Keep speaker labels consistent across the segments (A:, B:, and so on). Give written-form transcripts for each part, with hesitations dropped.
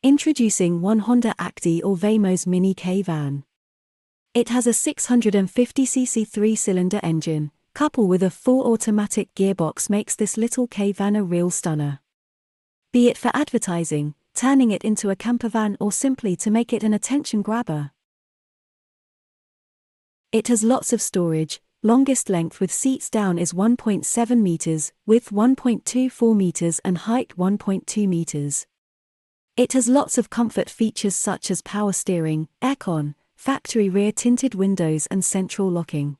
A: Introducing one Honda Acty or Waymo's Mini K-Van. It has a 650cc 3-cylinder engine, coupled with a full automatic gearbox makes this little K-Van a real stunner. Be it for advertising, turning it into a campervan or simply to make it an attention grabber. It has lots of storage. Longest length with seats down is 1.7 meters, width 1.24 meters and height 1.2 meters. It has lots of comfort features such as power steering, aircon, factory rear tinted windows and central locking.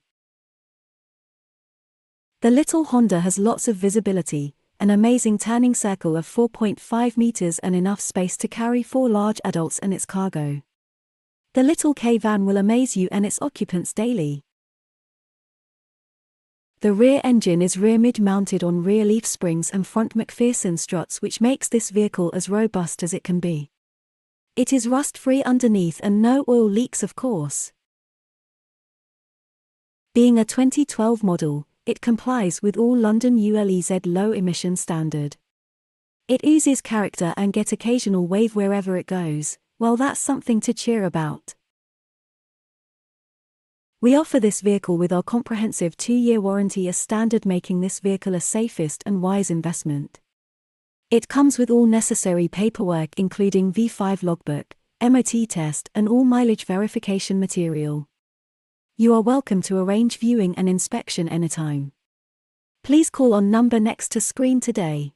A: The little Honda has lots of visibility, an amazing turning circle of 4.5 meters and enough space to carry 4 large adults and its cargo. The little K-Van will amaze you and its occupants daily. The rear engine is rear mid-mounted on rear leaf springs and front McPherson struts, which makes this vehicle as robust as it can be. It is rust-free underneath and no oil leaks, of course. Being a 2012 model, it complies with all London ULEZ low-emission standard. It oozes character and gets occasional wave wherever it goes. Well, that's something to cheer about. We offer this vehicle with our comprehensive 2-year warranty as standard, making this vehicle a safest and wise investment. It comes with all necessary paperwork including V5 logbook, MOT test and all mileage verification material. You are welcome to arrange viewing and inspection anytime. Please call on number next to screen today.